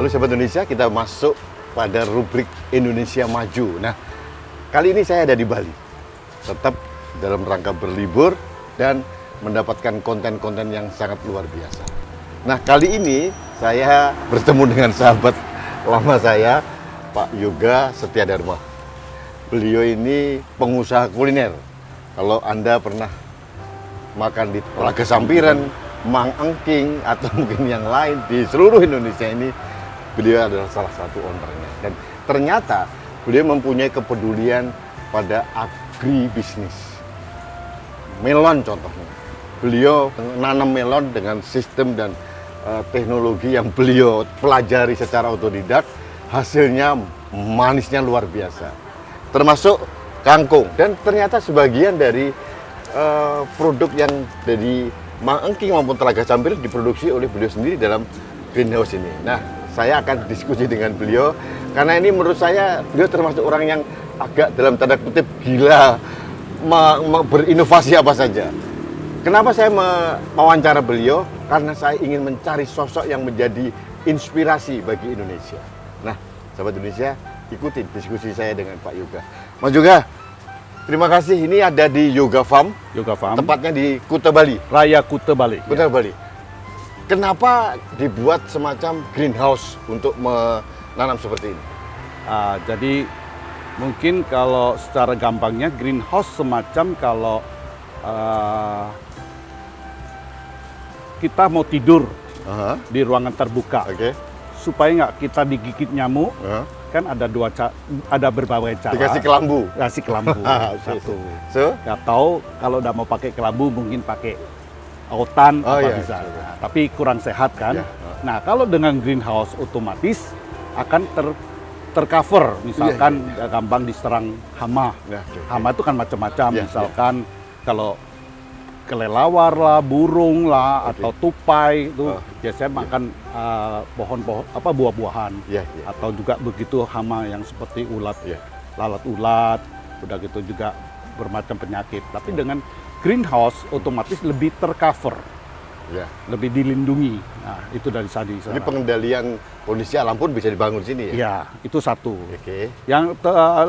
Lalu sahabat Indonesia, kita masuk pada rubrik Indonesia Maju. Nah, kali ini saya ada di Bali. Tetap dalam rangka berlibur dan mendapatkan konten-konten yang sangat luar biasa. Nah, kali ini saya bertemu dengan sahabat lama saya, Pak Yoga Setiadharma. Beliau ini pengusaha kuliner. Kalau Anda pernah makan di Telaga Sampiran, Mang Engking, atau mungkin yang lain di seluruh Indonesia ini, beliau adalah salah satu ownernya. Dan ternyata beliau mempunyai kepedulian pada agribisnis. Melon contohnya. Beliau nanam melon dengan sistem dan teknologi yang beliau pelajari secara otodidak. Hasilnya manisnya luar biasa. Termasuk kangkung. Dan ternyata sebagian dari produk yang dari Mang Engking maupun Telaga Sampiran diproduksi oleh beliau sendiri dalam greenhouse ini. Nah, saya akan diskusi dengan beliau karena ini menurut saya beliau termasuk orang yang agak dalam tanda kutip gila berinovasi apa saja. Kenapa saya mewawancara beliau? Karena saya ingin mencari sosok yang menjadi inspirasi bagi Indonesia. Nah, sahabat Indonesia, ikutin diskusi saya dengan Pak Yoga. Mas Yoga, terima kasih. Ini ada di Yoga Farm. Yoga Farm. Tepatnya di Kuta Bali. Raya Kuta Bali. Kuta Bali. Kenapa dibuat semacam greenhouse untuk menanam seperti ini? Jadi mungkin kalau secara gampangnya greenhouse semacam kalau kita mau tidur di ruangan terbuka, supaya nggak kita digigit nyamuk. Kan ada berbagai cara. Dikasih kelambu. Kasih kelambu. Satu. So? Atau kalau udah mau pakai kelambu mungkin pakai autan bisa. Nah, tapi kurang sehat kan. Ya. Nah, kalau dengan greenhouse otomatis akan tercover. Misalkan gampang diserang hama. Hama itu kan macam-macam. Misalkan kalau kelelawar lah, burung lah, atau tupai itu biasanya makan pohon-pohon buah-buahan, atau juga begitu hama yang seperti ulat, lalat ulat, udah gitu juga bermacam penyakit. Tapi dengan greenhouse otomatis lebih tercover, lebih dilindungi. Nah, itu dari tadi. Jadi pengendalian kondisi alam pun bisa dibangun sini ya? Ya, itu satu. Yang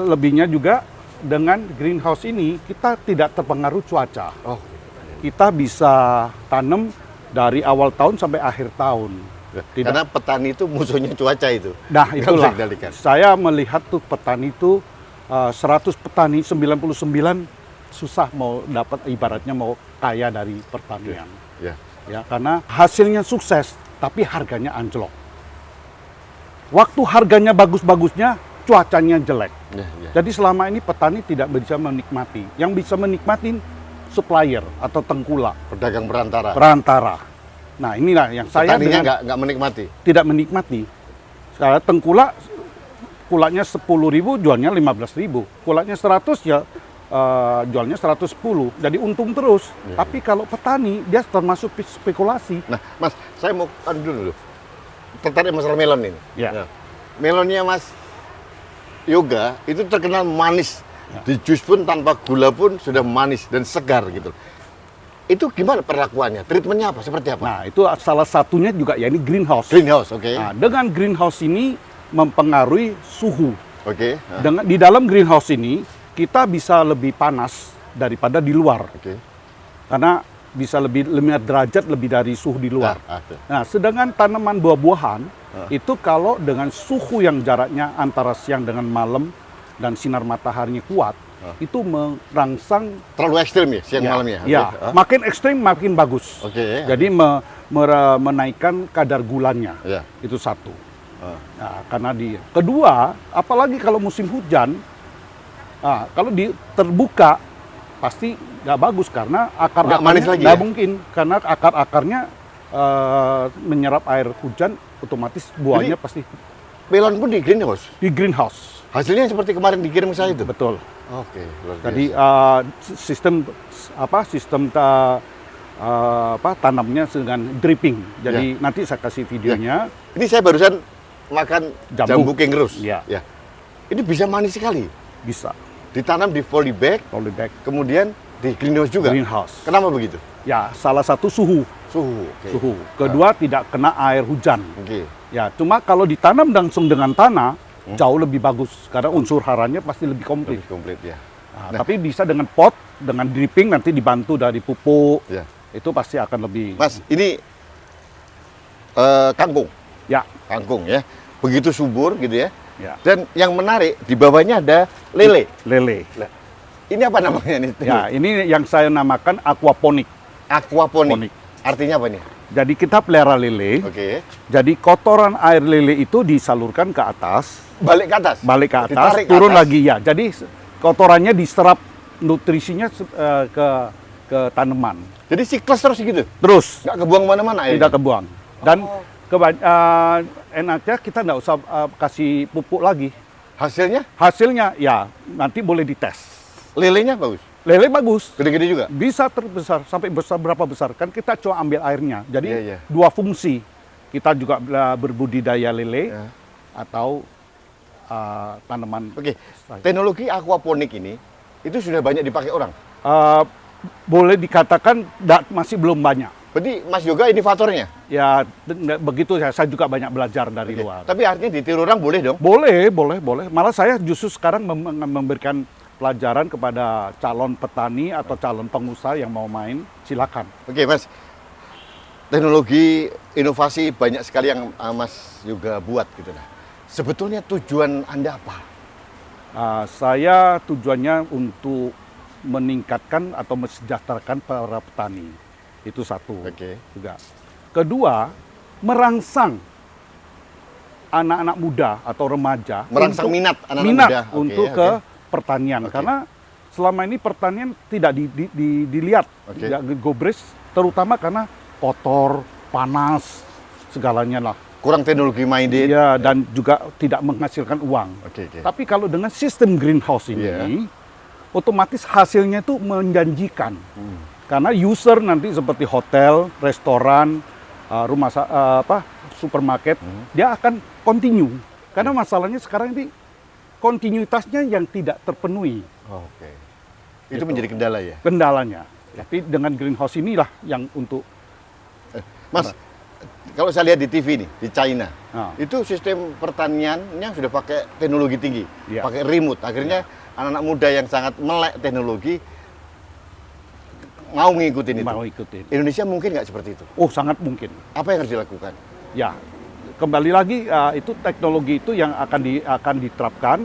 lebihnya juga dengan greenhouse ini kita tidak terpengaruh cuaca. Kita bisa tanam dari awal tahun sampai akhir tahun. Karena petani itu musuhnya cuaca itu. Nah, itulah. Saya melihat tuh petani itu 100 petani, 99 susah mau dapat, ibaratnya mau kaya dari pertanian. Ya, karena hasilnya sukses, tapi harganya anjlok. Waktu harganya bagus-bagusnya, cuacanya jelek. Jadi selama ini petani tidak bisa menikmati. Yang bisa menikmati supplier atau tengkulak, pedagang perantara. Nah, inilah yang saya petaninya nggak menikmati. Tidak menikmati. Saya tengkulak, kulaknya 10.000, jualnya 15.000. Kulaknya 100 ya jualnya 110. Jadi untung terus. Tapi kalau petani dia termasuk spekulasi. Nah, Mas, saya mau dulu. Tertarik masalah melon ini. Nah, melonnya Mas Yoga itu terkenal manis. Di jus pun tanpa gula pun sudah manis dan segar gitu. Itu gimana perlakuannya? Treatmentnya apa? Seperti apa? Nah, itu salah satunya juga ya ini greenhouse. Greenhouse, oke. Nah, dengan greenhouse ini mempengaruhi suhu. Oke. Dengan di dalam greenhouse ini kita bisa lebih panas daripada di luar. Karena bisa lebih 5 derajat lebih dari suhu di luar. Nah, sedangkan tanaman buah-buahan itu kalau dengan suhu yang jaraknya antara siang dengan malam dan sinar mataharinya kuat, itu merangsang terlalu ekstrim ya siang malamnya. Makin ekstrim makin bagus. Jadi menaikkan kadar gulanya. Itu satu. Nah, karena kedua, apalagi kalau musim hujan, kalau terbuka pasti nggak bagus karena akar-akarnya nggak mungkin, karena akar-akarnya menyerap air hujan, otomatis buahnya pasti. Melon pun di greenhouse. Di greenhouse. Hasilnya seperti kemarin dikirim ke saya itu. Betul. Oke. Jadi sistem tanamnya dengan dripping. Jadi nanti saya kasih videonya. Ini saya barusan makan jambu king rose. Ini bisa manis sekali. Bisa. Ditanam di polybag. Kemudian Di greenhouse juga? Greenhouse. Kenapa begitu? Ya, salah satu suhu. Suhu. Oke. Suhu. Kedua, tidak kena air hujan. Oke. Ya, cuma kalau ditanam langsung dengan tanah, jauh lebih bagus. Karena unsur haranya pasti lebih komplit. Lebih komplit ya. Nah, tapi bisa dengan pot, dengan dripping nanti dibantu dari pupuk. Ya. Itu pasti akan lebih. Mas, ini kangkung. Ya, Kangkung ya. Begitu subur gitu ya. ya. Dan yang menarik di bawahnya ada lele. Lele. Ini apa namanya nih? Ya, ini yang saya namakan aquaponik. Aquaponik. Artinya apa nih? Jadi kita pelihara lele. Oke. Jadi kotoran air lele itu disalurkan ke atas, Balik ke atas. balik ke atas, Ditarik ke turun atas. lagi ya. Jadi kotorannya diserap nutrisinya ke tanaman. Jadi siklus terus gitu. Terus Nggak kebuang mana-mana airnya. tidak kebuang. Dan enaknya kita nggak usah kasih pupuk lagi. Hasilnya Hasilnya ya nanti boleh dites. lelenya bagus. Lele bagus. Gede-gede juga. Bisa terbesar sampai besar berapa besar kan kita cuma ambil airnya. Jadi Iya, iya. dua fungsi. Kita juga berbudidaya lele Ya. atau tanaman. Oke. Teknologi aquaponik ini itu sudah banyak dipakai orang. Eh, boleh dikatakan masih belum banyak. Berarti Mas Yoga inovatornya. Ya begitu ya. Saya juga banyak belajar dari Oke. luar. Tapi artinya ditiru orang boleh dong. Boleh. Malah saya justru sekarang memberikan pelajaran kepada calon petani atau calon pengusaha yang mau main, silakan. Oke, Mas. Teknologi inovasi banyak sekali yang Mas Yoga buat gitu nah. Sebetulnya tujuan Anda apa? Saya tujuannya untuk meningkatkan atau mensejahterakan para petani. Itu satu. Oke. Juga. Kedua, merangsang anak-anak muda atau remaja Merangsang untuk minat anak-anak muda. Oke, untuk oke. ke pertanian. Oke. Karena selama ini pertanian tidak dilihat, Oke. tidak gobres, terutama karena kotor, panas, segalanya lah. Kurang teknologi minded. Iya, dan juga tidak menghasilkan uang. Oke, oke. Tapi kalau dengan sistem greenhouse ini, Iya. otomatis hasilnya itu menjanjikan. Hmm. Karena user nanti seperti hotel, restoran, supermarket, dia akan continue. Karena masalahnya sekarang ini kontinuitasnya yang tidak terpenuhi Oke. Itu Gitu. menjadi kendala ya. kendalanya. Tapi dengan greenhouse inilah yang untuk Mas, kalau saya lihat di TV nih, di China, Nah. itu sistem pertaniannya sudah pakai teknologi tinggi, Iya. pakai remote. Akhirnya anak-anak muda yang sangat melek teknologi mau ngikutin itu. mau ikutin. Indonesia mungkin nggak seperti itu. Oh, sangat mungkin. Apa yang harus dilakukan? Ya, kembali lagi itu teknologi itu yang akan diterapkan.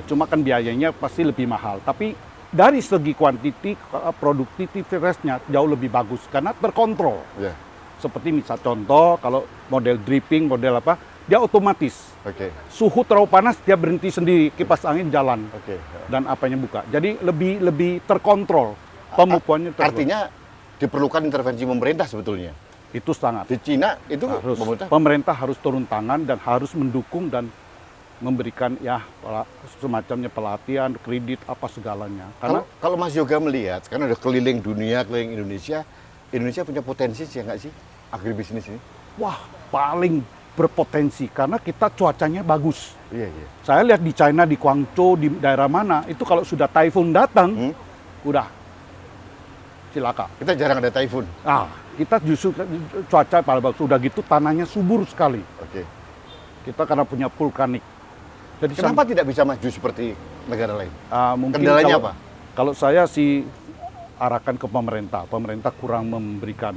Cuma kan biayanya pasti lebih mahal. Tapi dari segi kuantiti, produktivitasnya jauh lebih bagus karena terkontrol. Ya, Seperti misal contoh, kalau model dripping, model apa, dia otomatis. oke, Suhu terlalu panas, dia berhenti sendiri, kipas angin jalan oke. dan apanya buka. Jadi lebih terkontrol. Pemupuannya terkontrol. Artinya diperlukan intervensi pemerintah sebetulnya. Itu sangat. Di Cina itu Harus pemerintah. pemerintah harus turun tangan dan harus mendukung dan memberikan ya semacamnya pelatihan, kredit apa segalanya. Karena Kalau Mas Yoga melihat, karena udah keliling dunia, keliling Indonesia, Indonesia punya potensi sih nggak sih agribisnis ini? wah, paling berpotensi karena kita cuacanya bagus. Iya, iya. Saya lihat di China, di Guangzhou, di daerah mana, itu kalau sudah typhoon datang, udah cilaka. Kita jarang ada typhoon. Kita justru cuaca paling bagus. Udah gitu tanahnya subur sekali. Oke. Kita karena punya vulkanik. Jadi Kenapa tidak bisa maju seperti negara lain? mungkin Kendalanya kalau, apa? Kalau saya sih arahkan ke pemerintah. Pemerintah kurang memberikan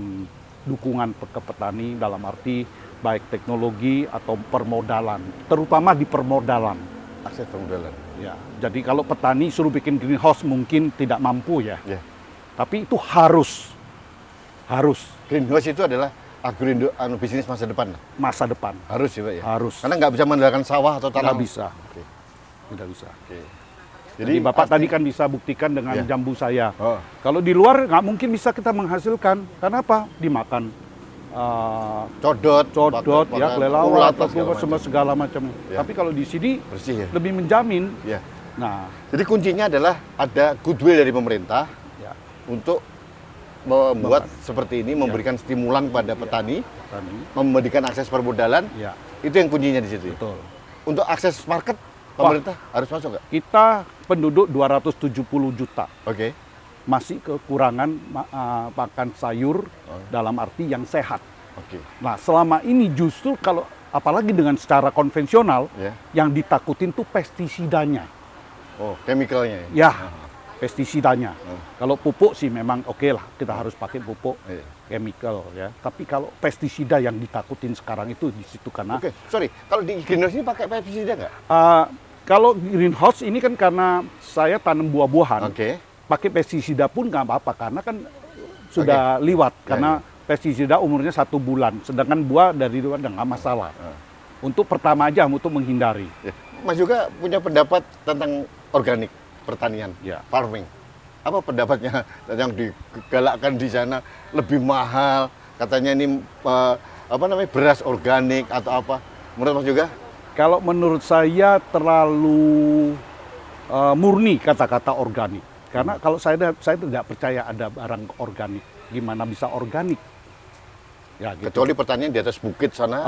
dukungan ke petani dalam arti baik teknologi atau permodalan, terutama di permodalan. Akses permodalan. Ya, jadi kalau petani suruh bikin greenhouse mungkin tidak mampu ya. Ya. Tapi itu harus Greenhouse itu adalah bisnis masa depan. masa depan. Harus ya, Pak ya. Harus. Karena nggak bisa mengandalkan sawah atau tanam. Tidak bisa. Oke. Tidak bisa. Oke. Jadi Bapak tadi kan bisa buktikan dengan Ya. jambu saya. Oh. Kalau di luar nggak mungkin bisa kita menghasilkan. Karena apa? Dimakan Codot, codot, ya kelelawar, ulat, atau segala macam. segala macam. Ya. Tapi kalau di sini Bersih ya. lebih menjamin. Ya. Nah, Jadi kuncinya adalah ada goodwill dari pemerintah ya, untuk membuat seperti ini, memberikan stimulan kepada petani, petani, memberikan akses permodalan. ya, Itu yang kuncinya di situ. betul. Untuk akses market, pemerintah harus masuk nggak? Kita penduduk 270 juta. Oke. masih kekurangan makan sayur dalam arti yang sehat. Oke. Nah, selama ini justru kalau apalagi dengan secara konvensional, Ya. yang ditakutin tuh pestisidanya. Oh, chemicalnya. Ya, pestisidanya. Kalau pupuk sih memang oke lah, kita harus pakai pupuk Iya. chemical ya. Tapi kalau pestisida yang ditakutin sekarang itu di situ karena Oke, sorry. Kalau di greenhouse ini pakai pestisida nggak? kalau greenhouse ini kan karena saya tanam buah-buahan, Oke. pakai pestisida pun nggak apa-apa karena kan sudah liwat karena pestisida umurnya 1 bulan, sedangkan buah dari luar nggak masalah. Untuk pertama aja untuk menghindari. Ya. Mas juga punya pendapat tentang organik pertanian, Ya. farming. Apa pendapatnya yang digalakkan di sana lebih mahal? Katanya ini beras organik atau apa? Menurut Mas juga? Kalau menurut saya terlalu murni kata-kata organik. Karena kalau saya tidak percaya ada barang organik. Gimana bisa organik? Ya, gitu. Kecuali pertanian di atas bukit sana.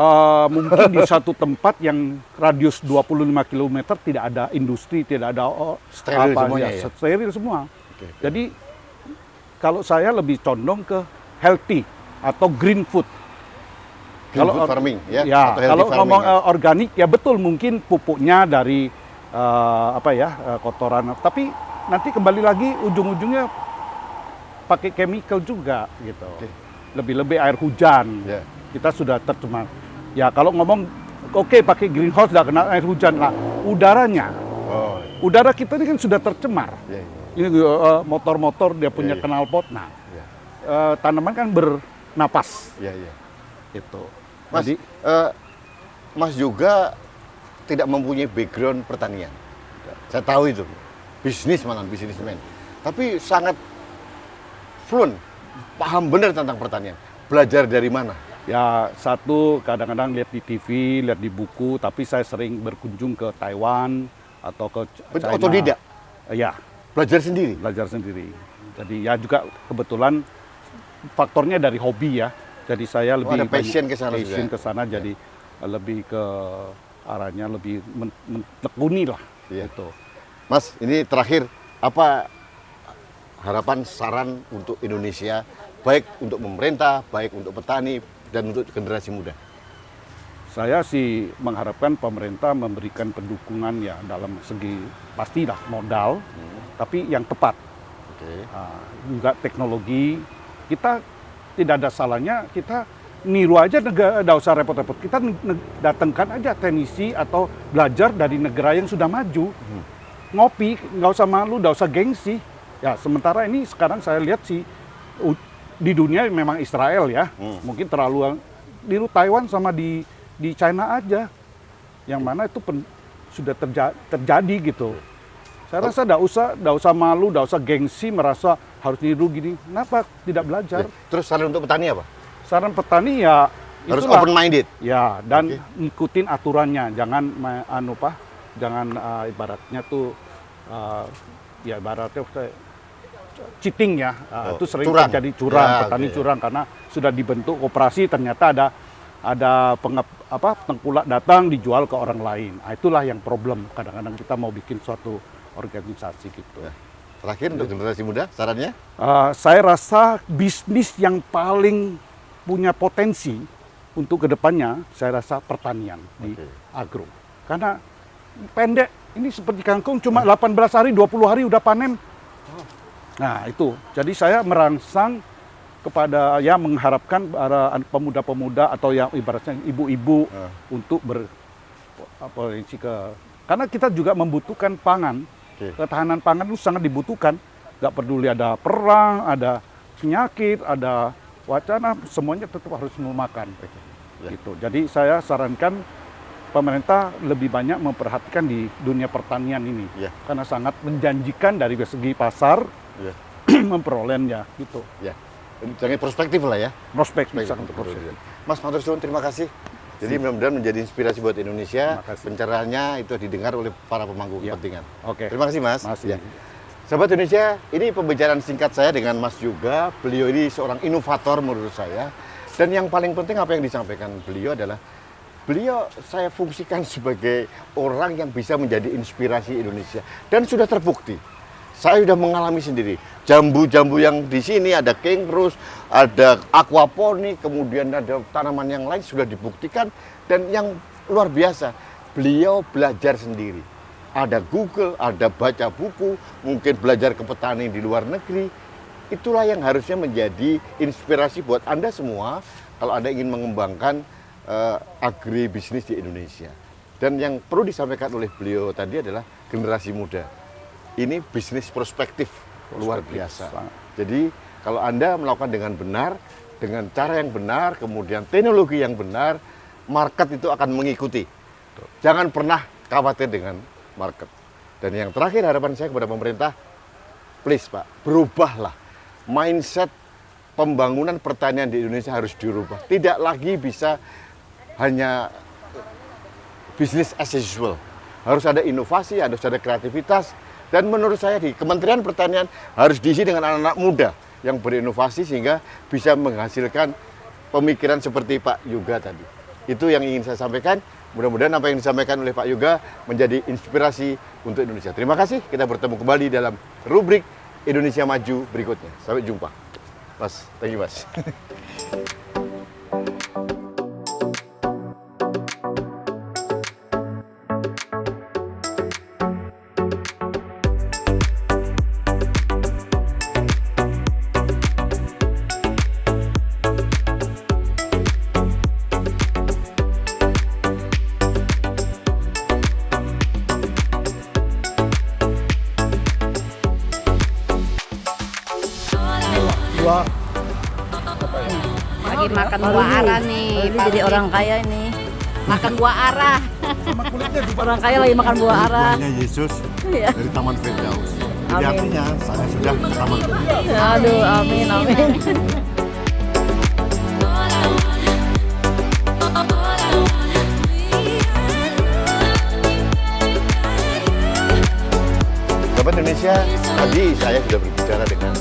Mungkin di satu tempat yang radius 25 km tidak ada industri, tidak ada Steril semuanya ya? steril semua. Oke. Jadi kalau saya lebih condong ke healthy atau green food. Green food farming, ya? Ya, Atau healthy kalau farming, ngomong ya? organik ya betul mungkin pupuknya dari kotoran. Tapi nanti kembali lagi ujung-ujungnya pakai chemical juga gitu. Oke. Lebih-lebih air hujan. Ya. Kita sudah tercemar. Ya kalau ngomong oke pakai greenhouse udah kena air hujan lah. Udaranya, Oh, udara kita ini kan sudah tercemar. iya. Ini motor-motor dia punya Iya. knalpot. Nah, Iya. tanaman kan bernapas. Iya, iya. Gitu. Mas, Jadi Mas juga tidak mempunyai background pertanian. Saya tahu itu. Bisnismen. Tapi sangat fluent, paham benar tentang pertanian. Belajar dari mana? ya satu kadang-kadang lihat di TV, lihat di buku, tapi saya sering berkunjung ke Taiwan atau ke Itu China. otodidak? Ya, Belajar sendiri? belajar sendiri. Jadi ya juga kebetulan faktornya dari hobi ya. Jadi saya lebih ada passion ke sana passion juga? ke sana, jadi lebih ke arahnya lebih menekuni lah Iya. gitu. Mas, ini terakhir, apa harapan saran untuk Indonesia, baik untuk pemerintah, baik untuk petani, dan untuk generasi muda? Saya sih mengharapkan pemerintah memberikan pendukungan ya dalam segi pastilah modal, tapi yang tepat. Oke. Juga teknologi, kita tidak ada salahnya kita niru aja negara, tidak usah repot-repot. Kita datangkan aja teknisi atau belajar dari negara yang sudah maju. Ngopi, nggak usah malu, nggak usah gengsi. Ya, sementara ini sekarang saya lihat sih di dunia memang Israel ya, mungkin terlalu niru Taiwan sama di China aja, yang mana itu sudah terjadi gitu. Saya rasa nggak usah malu, nggak usah gengsi, merasa harus niru gini. Kenapa tidak belajar? Terus saran untuk petani apa? Saran petani ya Harus itulah. open minded. Ya, dan ngikutin aturannya, jangan jangan ibaratnya tuh ya ibaratnya cheating ya, itu sering curang. terjadi curang, Ya, petani oke. curang karena sudah dibentuk koperasi ternyata ada tengkulak datang dijual ke orang lain. Nah, itulah yang problem kadang-kadang kita mau bikin suatu organisasi gitu. Ya. Terakhir untuk generasi muda, sarannya? Saya rasa bisnis yang paling punya potensi untuk kedepannya, saya rasa pertanian di agro. Karena pendek, ini seperti kangkung cuma 18 hari, 20 hari udah panen. Nah itu, jadi saya merangsang kepada ya mengharapkan para pemuda-pemuda atau yang ibaratnya ibu-ibu untuk berpotensi karena kita juga membutuhkan pangan. Ketahanan pangan itu sangat dibutuhkan. Nggak peduli ada perang, ada penyakit, ada wacana, semuanya tetap harus memakan. Gitu. Jadi saya sarankan pemerintah lebih banyak memperhatikan di dunia pertanian ini, karena sangat menjanjikan dari segi pasar, memperolehnya gitu. Ya, jangan perspektif lah ya. Prospek Baik, sangat untuk prospek. Mas Matur Suwun, terima kasih. Jadi mudah-mudahan menjadi inspirasi buat Indonesia. Terima kasih. Pencerahannya itu didengar oleh para pemangku kepentingan. Oke. Terima kasih Mas. Masih. Ya. Sahabat Indonesia, ini pembicaraan singkat saya dengan Mas Juga. Beliau ini seorang inovator menurut saya. Dan yang paling penting apa yang disampaikan beliau adalah beliau saya fungsikan sebagai orang yang bisa menjadi inspirasi Indonesia. Dan sudah terbukti. saya sudah mengalami sendiri. Jambu-jambu yang di sini ada king rose, ada aquaponik, kemudian ada tanaman yang lain sudah dibuktikan. Dan yang luar biasa, beliau belajar sendiri. Ada Google, ada baca buku, mungkin belajar ke petani di luar negeri. Itulah yang harusnya menjadi inspirasi buat Anda semua kalau Anda ingin mengembangkan agribisnis di Indonesia. Dan yang perlu disampaikan oleh beliau tadi adalah generasi muda. Ini bisnis prospektif luar biasa. Jadi kalau Anda melakukan dengan benar, dengan cara yang benar, kemudian teknologi yang benar, market itu akan mengikuti. Jangan pernah khawatir dengan market. Dan yang terakhir harapan saya kepada pemerintah, please Pak, berubahlah. Mindset pembangunan pertanian di Indonesia harus dirubah. Tidak lagi bisa hanya bisnis as usual. Harus ada inovasi, harus ada kreativitas. Dan menurut saya di Kementerian Pertanian harus diisi dengan anak-anak muda yang berinovasi sehingga bisa menghasilkan pemikiran seperti Pak Yoga tadi. Itu yang ingin saya sampaikan. Mudah-mudahan apa yang disampaikan oleh Pak Yoga menjadi inspirasi untuk Indonesia. Terima kasih. Kita bertemu kembali dalam rubrik Indonesia Maju berikutnya. Sampai jumpa. Mas, thank you Mas. Lagi makan buah arah nih, ini jadi orang kaya ini. Makan buah arah. Sama kulitnya juga. Orang kaya lagi makan buah arah. Buahnya Yesus Iya. dari Taman Firdaus. Jadi Amin. artinya saya sudah di Taman Firdaus. Aduh, amin, amin. Sobat Indonesia, tadi saya sudah berbicara dengan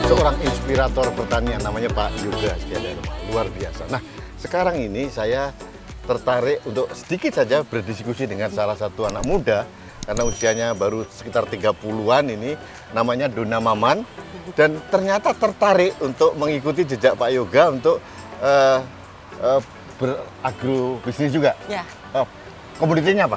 seorang inspirator pertanian namanya Pak Yoga Setiadarma. Luar biasa. Nah, sekarang ini saya tertarik untuk sedikit saja berdiskusi dengan salah satu anak muda karena usianya baru sekitar 30-an ini, namanya Dona Maman, dan ternyata tertarik untuk mengikuti jejak Pak Yoga untuk beragrobisnis juga. Ya, Komoditinya apa?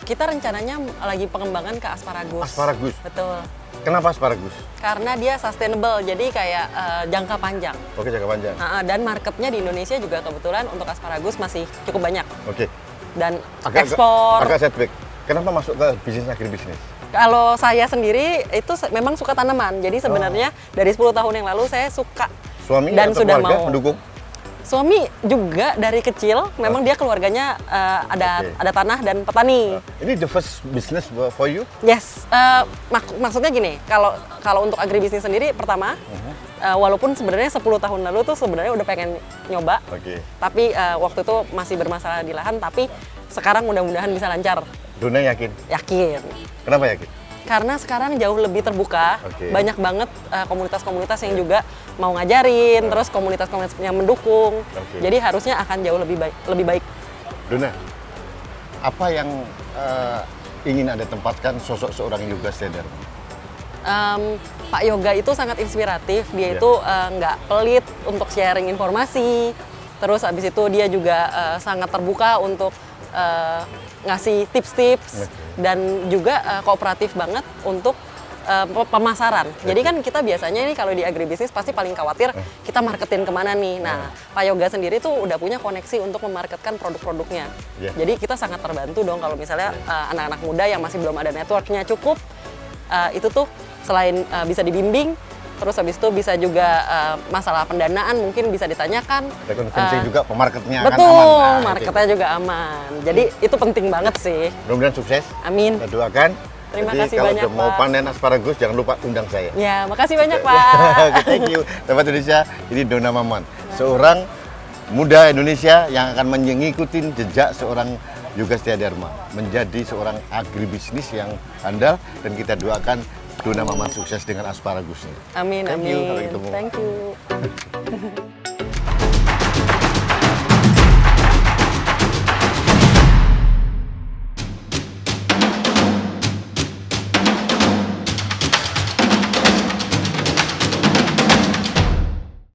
kita rencananya lagi pengembangan ke asparagus. Asparagus. Betul. Kenapa asparagus? Karena dia sustainable, jadi kayak jangka panjang. Oke, jangka panjang. Dan marketnya di Indonesia juga kebetulan untuk asparagus masih cukup banyak. Oke. Dan Agak ekspor. setback. Kenapa masuk ke bisnis agribisnis? Kalau saya sendiri itu memang suka tanaman. Jadi sebenarnya dari 10 tahun yang lalu saya suka. Suami Dan atau sudah keluarga mau. mendukung? Suami juga dari kecil, memang dia keluarganya ada tanah dan petani. Ini the first business for you? Yes, maksudnya gini, kalau untuk agribisnis sendiri pertama, walaupun sebenarnya 10 tahun lalu tuh sebenarnya udah pengen nyoba, Oke. tapi waktu itu masih bermasalah di lahan, tapi sekarang mudah-mudahan bisa lancar. Dona yakin? Yakin. Kenapa yakin? Karena sekarang jauh lebih terbuka, Oke. banyak banget komunitas-komunitas yang juga mau ngajarin, terus komunitas-komunitas yang mendukung. Oke. Jadi harusnya akan jauh lebih baik. Dona, apa yang ingin Anda tempatkan sosok seorang Yoga Setiadarma? Pak Yoga itu sangat inspiratif, dia Iya. itu nggak pelit untuk sharing informasi, terus habis itu dia juga sangat terbuka untuk ngasih tips-tips, dan juga kooperatif banget untuk pemasaran. Jadi kan kita biasanya nih kalau di agribisnis pasti paling khawatir kita marketin kemana nih. Nah, Pak Yoga sendiri tuh udah punya koneksi untuk memarketkan produk-produknya. Yeah. Jadi kita sangat terbantu dong kalau misalnya anak-anak muda yang masih belum ada networknya cukup, itu tuh selain bisa dibimbing, terus habis itu bisa juga masalah pendanaan mungkin bisa ditanyakan. Ada konvensi juga pemarketnya Betul, kan aman. Nah, marketnya juga aman. Jadi itu penting banget sih. Mudah-mudahan sukses. Amin. Kita doakan. Terima Jadi, kasih kalau banyak, udah mau Pak. panen asparagus jangan lupa undang saya. Ya, makasih banyak Pak. Oke, thank you. Sobat Indonesia, ini Dona Maman, seorang muda Indonesia yang akan mengikuti jejak seorang Yoga Setiadarma, menjadi seorang agribisnis yang handal, dan kita doakan Dona Maman sukses dengan asparagusnya. Amin, Thank amin. you, sampai ketemu. Thank you.